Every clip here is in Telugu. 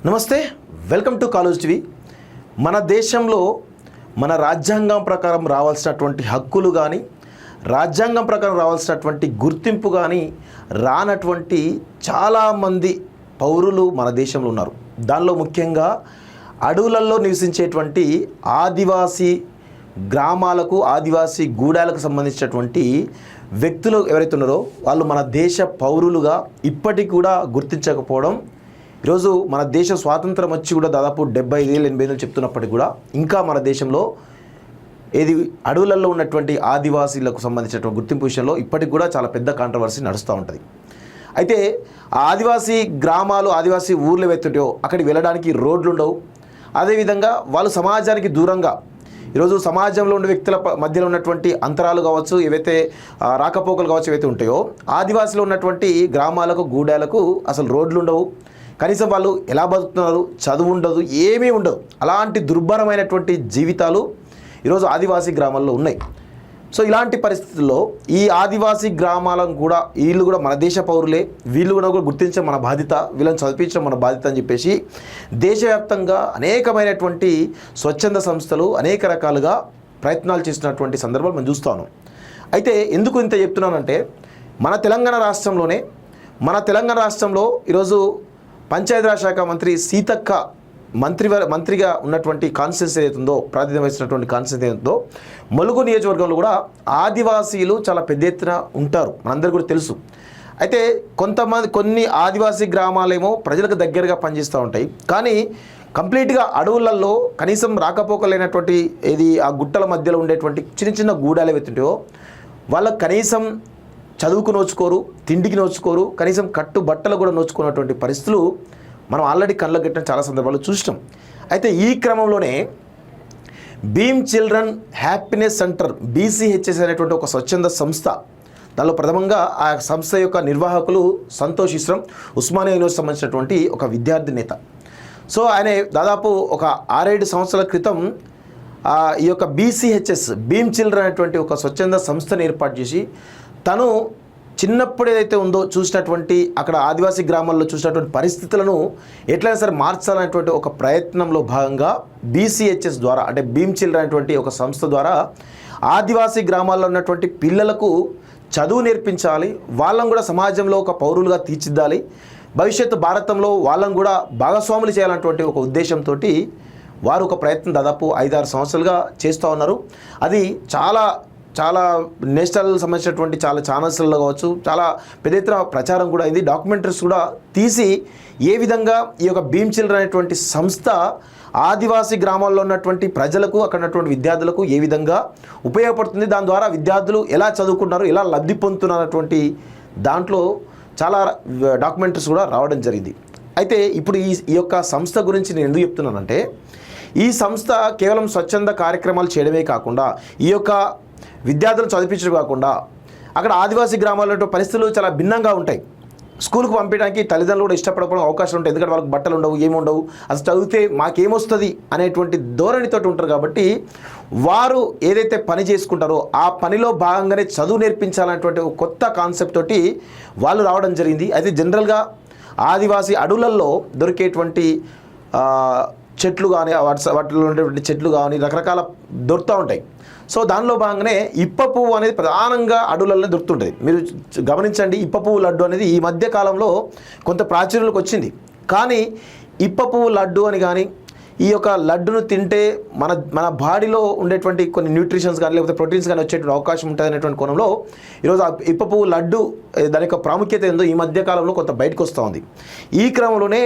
నమస్తే, వెల్కమ్ టు కాలేజ్ టీవీ. మన దేశంలో మన రాజ్యాంగం ప్రకారం రావాల్సినటువంటి హక్కులు కానీ, రాజ్యాంగం ప్రకారం రావాల్సినటువంటి గుర్తింపు కానీ రానటువంటి చాలామంది పౌరులు మన దేశంలో ఉన్నారు. దానిలో ముఖ్యంగా అడవులలో నివసించేటువంటి ఆదివాసీ గ్రామాలకు, ఆదివాసీ గూడాలకు సంబంధించినటువంటి వ్యక్తులు ఎవరైతే ఉన్నారో వాళ్ళు మన దేశ పౌరులుగా ఇప్పటికి కూడా గుర్తించకపోవడం, ఈరోజు మన దేశ స్వాతంత్రం వచ్చి కూడా దాదాపు 75 ఏళ్ళు 80 ఏళ్ళు చెప్తున్నప్పటికీ కూడా ఇంకా మన దేశంలో అడవులలో ఉన్నటువంటి ఆదివాసీలకు సంబంధించినటువంటి గుర్తింపు విషయంలో ఇప్పటికి కూడా చాలా పెద్ద కాంట్రవర్సీ నడుస్తూ ఉంటుంది. అయితే ఆ ఆదివాసీ గ్రామాలు, ఆదివాసీ ఊర్లు ఏవైతుంటాయో అక్కడికి వెళ్ళడానికి రోడ్లు ఉండవు. అదేవిధంగా వాళ్ళు సమాజానికి దూరంగా, ఈరోజు సమాజంలో ఉండే వ్యక్తుల మధ్యలో ఉన్నటువంటి అంతరాలు కావచ్చు, ఏవైతే రాకపోకలు కావచ్చు ఏవైతే ఉంటాయో, ఆదివాసీలో ఉన్నటువంటి గ్రామాలకు, గూడాలకు అసలు రోడ్లు ఉండవు. కనీసం వాళ్ళు ఎలా బతుకుతున్నారు, చదువు ఉండదు, ఏమీ ఉండదు. అలాంటి దుర్భరమైనటువంటి జీవితాలు ఈరోజు ఆదివాసీ గ్రామాల్లో ఉన్నాయి. సో ఇలాంటి పరిస్థితుల్లో ఈ ఆదివాసీ గ్రామాలను కూడా వీళ్ళు కూడా మన దేశ పౌరులే, వీళ్ళు కూడా గుర్తించడం మన బాధ్యత, వీళ్ళని చదివించడం మన బాధ్యత అని చెప్పేసి దేశవ్యాప్తంగా అనేకమైనటువంటి స్వచ్ఛంద సంస్థలు అనేక రకాలుగా ప్రయత్నాలు చేసినటువంటి సందర్భాలు మనం చూస్తాను. అయితే ఎందుకు ఇంత చెప్తున్నానంటే, మన తెలంగాణ రాష్ట్రంలో ఈరోజు పంచాయతీరాజ్ శాఖ మంత్రి సీతక్క మంత్రిగా ఉన్నటువంటి కాన్స్టిట్యూన్సీ ఏదైతుందో, ప్రాతినిధ్యం వహిస్తున్నటువంటి కాన్స్టిట్యూన్సీ ఏదైతుందో, ములుగు నియోజకవర్గంలో కూడా ఆదివాసీలు చాలా పెద్ద ఎత్తున ఉంటారు, మనందరికీ కూడా తెలుసు. అయితే కొన్ని ఆదివాసీ గ్రామాలేమో ప్రజలకు దగ్గరగా పనిచేస్తూ ఉంటాయి, కానీ కంప్లీట్గా అడవులలో కనీసం రాకపోకలేనటువంటి ఆ గుట్టల మధ్యలో ఉండేటువంటి చిన్న చిన్న గూడాలు ఏవైతుంటాయో వాళ్ళకు కనీసం చదువుకు నోచుకోరు, తిండికి నోచుకోరు, కనీసం కట్టు బట్టలు కూడా నోచుకున్నటువంటి పరిస్థితులు మనం ఆల్రెడీ కళ్ళకు కట్టిన చాలా సందర్భాలు చూసినాం. అయితే ఈ క్రమంలోనే Bheem children happiness centre, BCHS అనేటువంటి ఒక స్వచ్ఛంద సంస్థ, దానిలో ప్రథమంగా ఆ సంస్థ యొక్క నిర్వాహకులు సంతోష్ ఇస్రం, ఉస్మానియా యూనివర్సిటీ సంబంధించినటువంటి ఒక విద్యార్థి నేత. సో ఆయన దాదాపు ఒక 6-7 సంవత్సరాల క్రితం ఈ యొక్క BCHS, భీమ్ చిల్డ్రన్ అనేటువంటి ఒక స్వచ్ఛంద సంస్థను ఏర్పాటు చేసి, తను చిన్నప్పుడు ఏదైతే ఉందో చూసినటువంటి అక్కడ ఆదివాసీ గ్రామాల్లో చూసినటువంటి పరిస్థితులను ఎట్లయినా సరే మార్చాలనేటువంటి ఒక ప్రయత్నంలో భాగంగా BCHS ద్వారా, అంటే భీమ్ చిల్డ్రన్ అనేటువంటి ఒక సంస్థ ద్వారా ఆదివాసీ గ్రామాల్లో ఉన్నటువంటి పిల్లలకు చదువు నేర్పించాలి, వాళ్ళని కూడా సమాజంలో ఒక పౌరులుగా తీర్చిద్దాలి, భవిష్యత్తు భారతంలో వాళ్ళని కూడా భాగస్వాములు చేయాలన్నటువంటి ఒక ఉద్దేశంతో వారు ఒక ప్రయత్నం దాదాపు 5-6 సంవత్సరాలుగా చేస్తూ ఉన్నారు. అది చాలా నేషనల్ సంబంధించినటువంటి చాలా ఛానల్స్లో కావచ్చు, చాలా పెద్ద ఎత్తున ప్రచారం కూడా అయింది. డాక్యుమెంటరీస్ కూడా తీసి ఏ విధంగా ఈ యొక్క భీమ్ చిల్డ్రన్ అనేటువంటి సంస్థ ఆదివాసీ గ్రామాల్లో ఉన్నటువంటి ప్రజలకు, అక్కడ ఉన్నటువంటి విద్యార్థులకు ఏ విధంగా ఉపయోగపడుతుంది, దాని ద్వారా విద్యార్థులు ఎలా చదువుకుంటున్నారు, ఎలా లబ్ధి పొందుతున్నటువంటి దాంట్లో చాలా డాక్యుమెంటరీస్ కూడా రావడం జరిగింది. అయితే ఇప్పుడు ఈ యొక్క సంస్థ గురించి నేను ఎందుకు చెప్తున్నానంటే, ఈ సంస్థ కేవలం స్వచ్ఛంద కార్యక్రమాలు చేయడమే కాకుండా, ఈ యొక్క విద్యార్థులు చదివించడం కాకుండా, అక్కడ ఆదివాసీ గ్రామాల్లో పరిస్థితులు చాలా భిన్నంగా ఉంటాయి. స్కూల్కి పంపించడానికి తల్లిదండ్రులు కూడా ఇష్టపడకపోవడం అవకాశం ఉంటాయి, ఎందుకంటే వాళ్ళకి బట్టలు ఉండవు, ఏముండవు, అసలు చదివితే మాకేమొస్తుంది అనేటువంటి ధోరణితో ఉంటారు. కాబట్టి వారు ఏదైతే పని చేసుకుంటారో ఆ పనిలో భాగంగానే చదువు నేర్పించాలనేటువంటి ఒక కొత్త కాన్సెప్ట్ తోటి వాళ్ళు రావడం జరిగింది. అయితే జనరల్గా ఆదివాసీ అడవులలో దొరికేటువంటి చెట్లు కానీ, వాటిలో ఉండేటువంటి చెట్లు కానీ రకరకాల దొరుకుతూ ఉంటాయి. సో దానిలో భాగంగానే ఇప్ప పువ్వు అనేది ప్రధానంగా అడవులలో దొరుకుతుంటుంది. మీరు గమనించండి, ఇప్ప పువ్వు లడ్డు అనేది ఈ మధ్య కాలంలో కొంత ప్రాచుర్యంలోకి వచ్చింది. కానీ ఇప్ప పువ్వు లడ్డు అని కానీ, ఈ యొక్క లడ్డును తింటే మన బాడీలో ఉండేటువంటి కొన్ని న్యూట్రిషన్స్ కానీ లేకపోతే ప్రోటీన్స్ కానీ వచ్చేటువంటి అవకాశం ఉంటుంది అనేటువంటి కోణంలో ఈరోజు ఇప్ప పువ్వు లడ్డు దాని యొక్క ప్రాముఖ్యత ఏందో ఈ మధ్య కాలంలో కొంత బయటకు వస్తూ ఉంది. ఈ క్రమంలోనే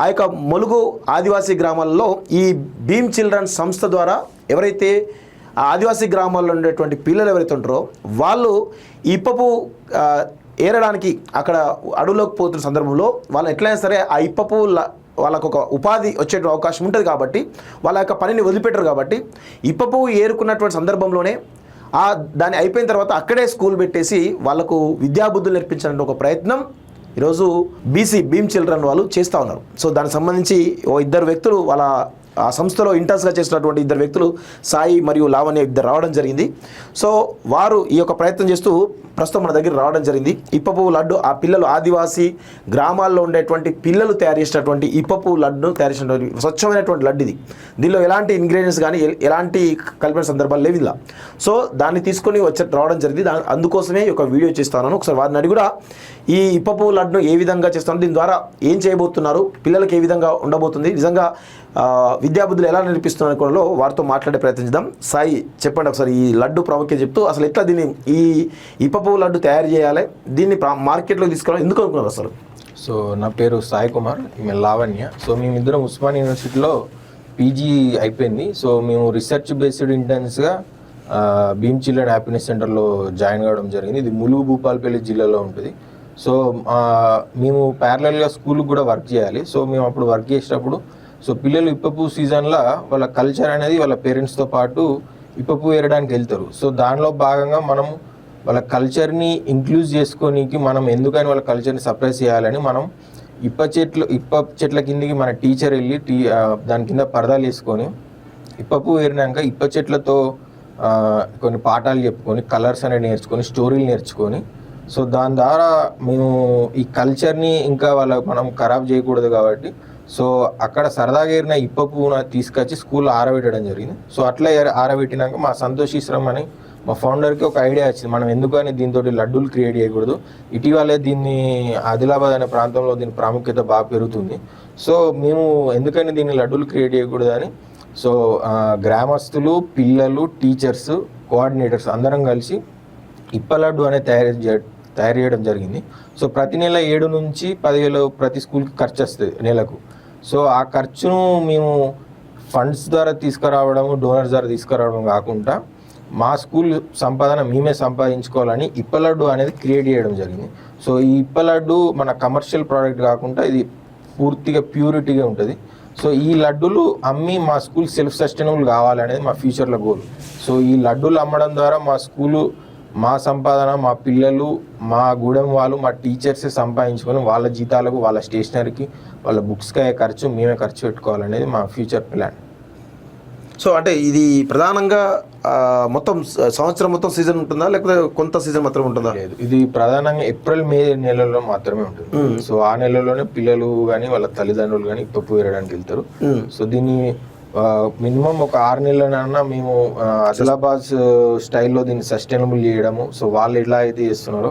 ఆ యొక్క ములుగు ఆదివాసీ గ్రామాల్లో ఈ భీమ్ చిల్డ్రన్ సంస్థ ద్వారా ఎవరైతే ఆదివాసీ గ్రామాల్లో ఉండేటువంటి పిల్లలు ఎవరైతే ఉంటారో వాళ్ళు ఇప్పపు ఏరడానికి అక్కడ అడవులోకి పోతున్న సందర్భంలో వాళ్ళు ఎట్లయినా సరే ఆ ఇప్పపు వాళ్ళకు ఒక ఉపాధి వచ్చే అవకాశం ఉంటుంది. కాబట్టి వాళ్ళ యొక్క పనిని వదిలిపెట్టరు. కాబట్టి ఇప్పపు ఏరుకున్నటువంటి సందర్భంలోనే దాన్ని అయిపోయిన తర్వాత అక్కడే స్కూల్ పెట్టేసి వాళ్ళకు విద్యాబుద్ధులు నేర్పించాలంటే ఒక ప్రయత్నం ఈరోజు భీమ్ చిల్డ్రన్ వాళ్ళు చేస్తూ ఉన్నారు. సో దానికి సంబంధించి ఇద్దరు వ్యక్తులు వాళ్ళ ఆ సంస్థలో ఇంటర్న్స్గా చేసినటువంటి ఇద్దరు వ్యక్తులు, సాయి మరియు లావణ్య, ఇద్దరు రావడం జరిగింది. సో వారు ఈ యొక్క ప్రయత్నం చేస్తూ ప్రస్తుతం మన దగ్గర రావడం జరిగింది. ఇప్ప పువ్వు లడ్డు ఆ పిల్లలు ఆదివాసీ గ్రామాల్లో ఉండేటువంటి పిల్లలు తయారు చేసినటువంటి ఇప్ప పువ్వు లడ్డును తయారు చేసినటువంటి స్వచ్ఛమైనటువంటి లడ్డు ఇది. దీనిలో ఎలాంటి ఇంగ్రీడియంట్స్ కానీ ఎలాంటి కలిపిన సందర్భాలు లేవు ఇలా. సో దాన్ని తీసుకొని రావడం జరిగింది. అందుకోసమే ఒక వీడియో చేస్తాను. ఒకసారి వారిని అడిగి కూడా ఈ ఇప్ప పువ్వు లడ్డును ఏ విధంగా చేస్తున్నారు, దీని ద్వారా ఏం చేయబోతున్నారు, పిల్లలకి ఏ విధంగా ఉండబోతుంది, నిజంగా విద్యాబుద్ధులు ఎలా నేర్పిస్తున్నారు కూడా వారితో మాట్లాడే ప్రయత్నించుదాం. సాయి, చెప్పండి ఒకసారి ఈ లడ్డు ప్రాముఖ్యత చెప్తూ అసలు ఎట్లా దీన్ని ఈ ఇప్ప పువ్వు లడ్డు తయారు చేయాలి, దీన్ని మార్కెట్లోకి తీసుకురావాలి ఎందుకు అనుకున్నారు అసలు? సో నా పేరు సాయి కుమార్, ఈమె లావణ్య. సో మేమిద్దరం ఉస్మానియా యూనివర్సిటీలో పీజీ అయిపోయింది. సో మేము రీసెర్చ్ బేస్డ్ ఇంటర్న్స్గా భీమ్ చిల్డ్రన్ హ్యాపీనెస్ సెంటర్లో జాయిన్ కావడం జరిగింది. ఇది ములుగు భూపాలపల్లి జిల్లాలో ఉంటుంది. సో మేము ప్యారలల్గా స్కూల్కి కూడా వర్క్ చేయాలి. సో మేము అప్పుడు వర్క్ చేసేటప్పుడు సో పిల్లలు ఇప్పపు సీజన్లో వాళ్ళ కల్చర్ అనేది వాళ్ళ పేరెంట్స్తో పాటు ఇప్పపు ఏరడానికి వెళ్తారు. సో దానిలో భాగంగా మనం వాళ్ళ కల్చర్ని ఇంక్లూజ్ చేసుకోనికి మనం ఎందుకని వాళ్ళ కల్చర్ని సప్రెస్ చేయాలని మనం ఇప్ప చెట్ల కిందికి మన టీచర్ వెళ్ళి దాని కింద పరదాలు వేసుకొని ఇప్పపు ఏరినాక ఇప్ప చెట్లతో కొన్ని పాఠాలు చెప్పుకొని కలర్స్ అనేవి నేర్చుకొని స్టోరీలు నేర్చుకొని సో దాని ద్వారా మేము ఈ కల్చర్ని ఇంకా మనం ఖరాబ్ చేయకూడదు కాబట్టి సో అక్కడ సరదాగా ఏరిన ఇప్ప పువ్వును తీసుకొచ్చి స్కూల్లో ఆరబెట్టడం జరిగింది. సో అట్లా ఆరబెట్టినాక మా సంతోష్ ఈశ్వరం అని మా ఫౌండర్కి ఒక ఐడియా వచ్చింది, మనం ఎందుకని దీంతో లడ్డూలు క్రియేట్ చేయకూడదు. ఇటీవలే దీన్ని ఆదిలాబాద్ అనే ప్రాంతంలో దీని ప్రాముఖ్యత బాగా పెరుగుతుంది. సో మేము ఎందుకని దీన్ని లడ్డూలు క్రియేట్ చేయకూడదు అని సో గ్రామస్తులు, పిల్లలు, టీచర్స్, కోఆర్డినేటర్స్ అందరం కలిసి ఇప్ప లడ్డు అనేది తయారు చేయడం జరిగింది. సో ప్రతి నెల 7 నుంచి 10,000 ప్రతి స్కూల్కి ఖర్చు వస్తుంది నెలకు. సో ఆ ఖర్చును మేము ఫండ్స్ ద్వారా తీసుకురావడం, డోనర్స్ ద్వారా తీసుకురావడం కాకుండా మా స్కూల్ సంపాదన మేమే సంపాదించుకోవాలని ఇప్ప లడ్డు అనేది క్రియేట్ చేయడం జరిగింది. సో ఈ ఇప్ప లడ్డు మన కమర్షియల్ ప్రోడక్ట్ కాకుండా ఇది పూర్తిగా ప్యూరిటీగా ఉంటుంది. సో ఈ లడ్డూలు అమ్మి మా స్కూల్ సెల్ఫ్ సస్టైనబుల్ కావాలనేది మా ఫ్యూచర్లో గోల్. సో ఈ లడ్డూలు అమ్మడం ద్వారా మా స్కూలు, మా సంపాదన, మా పిల్లలు, మా గూడెం వాళ్ళు, మా టీచర్సే సంపాదించుకొని వాళ్ళ జీతాలకు, వాళ్ళ స్టేషనరీకి, వాళ్ళ బుక్స్కి అయ్యే ఖర్చు మేమే ఖర్చు పెట్టుకోవాలనేది మా ఫ్యూచర్ ప్లాన్. సో అంటే ఇది ప్రధానంగా మొత్తం సంవత్సరం మొత్తం సీజన్ ఉంటుందా లేకపోతే కొంత సీజన్ మాత్రమే ఉంటుందా? లేదు, ఇది ప్రధానంగా ఏప్రిల్, మే నెలలో మాత్రమే ఉంటుంది. సో ఆ నెలలోనే పిల్లలు కానీ వాళ్ళ తల్లిదండ్రులు కానీ పప్పు వేయడానికి వెళ్తారు. సో దీన్ని మినిమం ఒక 6 నెలలైనా మేము ఆదిలాబాద్ స్టైల్లో దీన్ని సస్టైనబుల్ చేయడము. సో వాళ్ళు ఎలా అయితే చేస్తున్నారో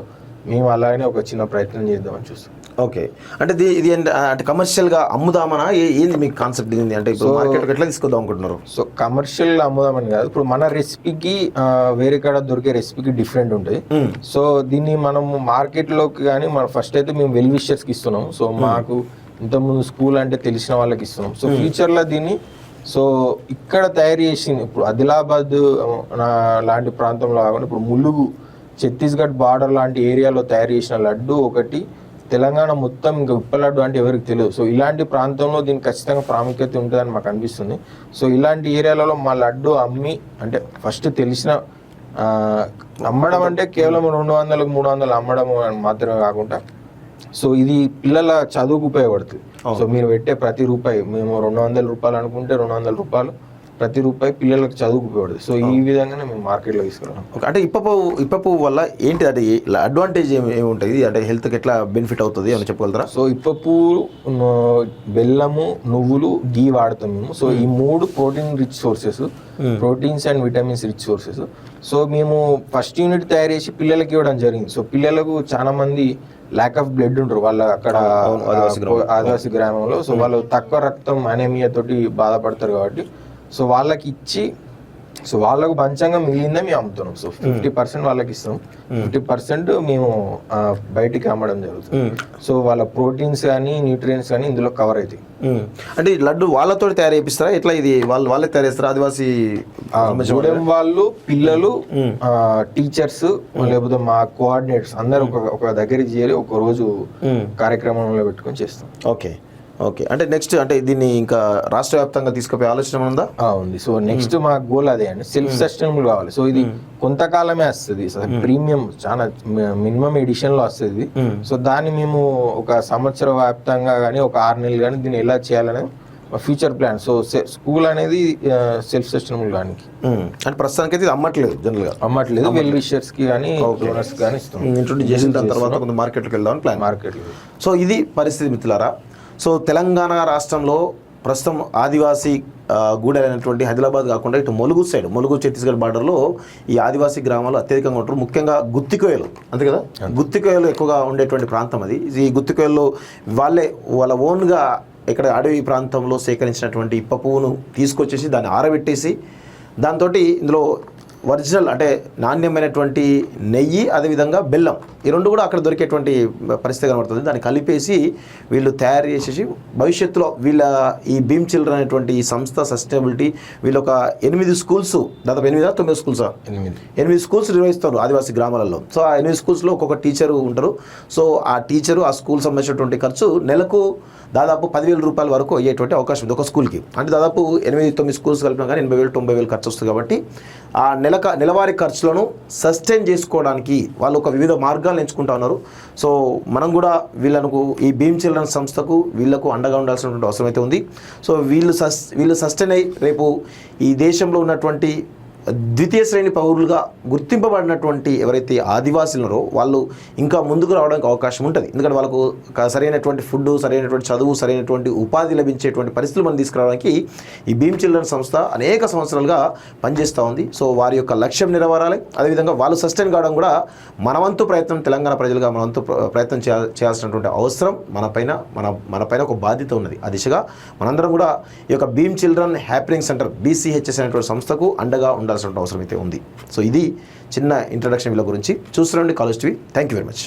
మేము అలాగనే ఒక చిన్న ప్రయత్నం చేద్దామని చూస్తాం. ఓకే, అంటే ఇది అంటే కమర్షియల్గా అమ్ముదామనా, ఏంది మీకు కాన్సెప్ట్ ఏంది? అంటే ఇప్పుడు మార్కెట్కి ఎట్లా తీసుకొద్దాం అనుకుంటున్నారు? సో కమర్షియల్గా అమ్ముదామని కాదు, ఇప్పుడు మన రెసిపీకి వేరే కాడ దొరికే రెసిపీకి డిఫరెంట్ ఉంటుంది. సో దీన్ని మనం మార్కెట్లోకి కానీ మనం ఫస్ట్ అయితే మేము వెల్ విషర్స్కి ఇస్తున్నాం. సో మాకు ఇంతకుముందు స్కూల్ అంటే తెలిసిన వాళ్ళకి ఇస్తున్నాం. సో ఫ్యూచర్లో దీన్ని సో ఇక్కడ తయారు చేసింది ఇప్పుడు ఆదిలాబాద్ లాంటి ప్రాంతంలో కాకుండా ఇప్పుడు ములుగు, ఛత్తీస్గఢ్ బార్డర్ లాంటి ఏరియాలో తయారు చేసిన లడ్డు ఒకటి, తెలంగాణ మొత్తం ఇంకా ఉప్ప లడ్డు అంటే ఎవరికి తెలియదు. సో ఇలాంటి ప్రాంతంలో దీనికి ఖచ్చితంగా ప్రాముఖ్యత ఉంటుందని మాకు అనిపిస్తుంది. సో ఇలాంటి ఏరియాలలో మా లడ్డు అమ్మి అంటే ఫస్ట్ తెలిసిన అమ్మడం అంటే కేవలం 200, 300 అమ్మడం మాత్రమే కాకుండా సో ఇది పిల్లల చదువుకు ఉపయోగపడుతుంది. సో మీరు పెట్టే ప్రతి రూపాయి, మేము 200 రూపాయలు అనుకుంటే 200 రూపాయలు ప్రతి రూపాయి పిల్లలకు చదువుకు ఉపయోగపడుతుంది. సో ఈ విధంగానే మేము మార్కెట్లో తీసుకురాం. అంటే ఇప్ప పువ్వు వల్ల ఏంటి అంటే అడ్వాంటేజ్ ఏముంటుంది, అంటే హెల్త్కి ఎట్లా బెనిఫిట్ అవుతుంది అని చెప్పగలుగుతారా? సో ఇప్ప పువ్వు, బెల్లము, నువ్వులు, గీ వాడతాం మేము. సో ఈ 3 protein rich sources, proteins and vitamins rich sources. So మేము ఫస్ట్ యూనిట్ తయారు చేసి పిల్లలకి ఇవ్వడం జరిగింది. సో పిల్లలకు చాలా మంది ల్యాక్ ఆఫ్ బ్లడ్ ఉంటారు వాళ్ళ అక్కడ ఆదివాసీ గ్రామంలో. సో వాళ్ళు తక్కువ రక్తం, అనేమియా తోటి బాధపడతారు కాబట్టి సో వాళ్ళకి ఇచ్చి సో వాళ్ళకు పంచంగా మిగిలిందే మేము అమ్ముతున్నాం. సో 50% వాళ్ళకి ఇస్తాం, 50% మేము బయటికి అమ్మడం జరుగుతుంది. సో వాళ్ళ ప్రోటీన్స్ కానీ న్యూట్రియంట్స్ కానీ ఇందులో కవర్ అవుతాయి. అంటే ఈ లడ్డు వాళ్ళతో తయారు చేపిస్తారా, ఎట్లా ఇది వాళ్ళే తయారు చేస్తారా? ఆదివాసీ వాళ్ళు, పిల్లలు, టీచర్స్ లేకపోతే మా కోఆర్డినేటర్స్ అందరూ ఒక దగ్గరికి చేరి ఒక రోజు కార్యక్రమంలో పెట్టుకొని చేస్తాం. ఓకే ఓకే, అంటే నెక్స్ట్ అంటే దీన్ని ఇంకా రాష్ట్ర వ్యాప్తంగా తీసుకుపోయే ఆలోచన ఉందా? ఉంది. సో నెక్స్ట్ మా గోల్ అదే అండి, సెల్ఫ్ సస్టైనబుల్ కావాలి. సో ఇది కొంతకాలమే వస్తుంది, ప్రీమియం చాలా మినిమం ఎడిషన్ లో వస్తుంది. సో దాన్ని మేము ఒక సంవత్సర వ్యాప్తంగా కానీ ఒక 6 నెలలు కానీ దీన్ని ఎలా చేయాలని ఫ్యూచర్ ప్లాన్. సో స్కూల్ అనేది సెల్ఫ్ సస్టైనబుల్ కానీ అంటే ప్రస్తుతానికి అయితే ఇది అమ్మట్లేదు జనరల్గా, అమ్మట్లేదు. వెల్ విషర్స్కి కానీ డోనర్స్ కానీ ఇస్తాం. ఇంట్రొడ్యూస్ చేసిన దాని తర్వాత కొంత మార్కెట్కి వెళ్దామని ప్లాన్. మార్కెట్లో సో ఇది పరిస్థితి మిత్రులారా. సో తెలంగాణ రాష్ట్రంలో ప్రస్తుతం ఆదివాసీ గూడైనటువంటి హైదరాబాద్ కాకుండా ఇటు ములుగు సైడ్, ములుగు ఛత్తీస్గఢ్ బార్డర్లో ఈ ఆదివాసీ గ్రామాలు అత్యధికంగా ఉంటారు. ముఖ్యంగా గుత్తికోయలు, అంతే కదా, గుత్తికోయలు ఎక్కువగా ఉండేటువంటి ప్రాంతం అది. ఈ గుత్తికోయల్లో వాళ్ళ ఓన్గా ఇక్కడ అడవి ప్రాంతంలో సేకరించినటువంటి ఇప్ప పువ్వును తీసుకొచ్చేసి దాన్ని ఆరబెట్టేసి దాంతో ఇందులో ఒరిజినల్ అంటే నాణ్యమైనటువంటి నెయ్యి, అదేవిధంగా బెల్లం, ఈ రెండు కూడా అక్కడ దొరికేటువంటి పరిస్థితి కనబడుతుంది. దాన్ని కలిపేసి వీళ్ళు తయారు చేసేసి భవిష్యత్తులో వీళ్ళ ఈ భీమ్ చిల్డ్రన్ అనేటువంటి ఈ సంస్థ సస్టైనబిలిటీ వీళ్ళు ఒక 8 స్కూల్స్, దాదాపు 8-9 స్కూల్స్, 8 స్కూల్స్ నిర్వహిస్తారు ఆదివాసీ గ్రామాలలో. సో ఆ 8 స్కూల్స్లో ఒక్కొక్క టీచరు ఉంటారు. సో ఆ టీచరు ఆ స్కూల్ సంబంధించినటువంటి ఖర్చు నెలకు దాదాపు 10,000 రూపాయల వరకు అయ్యేటువంటి అవకాశం ఉంది ఒక స్కూల్కి. అంటే దాదాపు 8-9 స్కూల్స్ కలిపినా కానీ 80,000-90,000 ఖర్చు వస్తుంది. కాబట్టి ఆ నెలవారీ ఖర్చులను సస్టైన్ చేసుకోవడానికి వాళ్ళు ఒక వివిధ మార్గాలు ఎంచుకుంటా ఉన్నారు. సో మనం కూడా వీళ్ళకు ఈ భీమ్ చిల్డ్రన్ సంస్థకు వీళ్లకు అండగా ఉండాల్సినటువంటి అవసరం అయితే ఉంది. సో వీళ్ళు సస్టైన్ అయ్యి రేపు ఈ దేశంలో ఉన్నటువంటి ద్వితీయ శ్రేణి పౌరులుగా గుర్తింపబడినటువంటి ఎవరైతే ఆదివాసీలు ఉన్నారో వాళ్ళు ఇంకా ముందుకు రావడానికి అవకాశం ఉంటుంది. ఎందుకంటే వాళ్ళకు సరైనటువంటి ఫుడ్, సరైనటువంటి చదువు, సరైనటువంటి ఉపాధి లభించేటువంటి పరిస్థితులు మనం తీసుకురావడానికి ఈ భీమ్ చిల్డ్రన్ సంస్థ అనేక సంవత్సరాలుగా పనిచేస్తూ ఉంది. సో వారి యొక్క లక్ష్యం నెరవేరాలి, అదేవిధంగా వాళ్ళు సస్టైన్ కావడం కూడా మనవంతు ప్రయత్నం, తెలంగాణ ప్రజలుగా మనవంతు ప్రయత్నం చేయాల్సినటువంటి అవసరం మనపైన ఒక బాధ్యత ఉన్నది. ఆ దిశగా మనందరం కూడా ఈ యొక్క Bheem children happening centre BCHS అనేటువంటి సంస్థకు అండగా ఉండాల్సిన అవసరం అయితే ఉంది. సో ఇది చిన్న ఇంట్రడక్షన్ వీళ్ళ గురించి. చూస్తున్నాండి college TV. Thank you very much.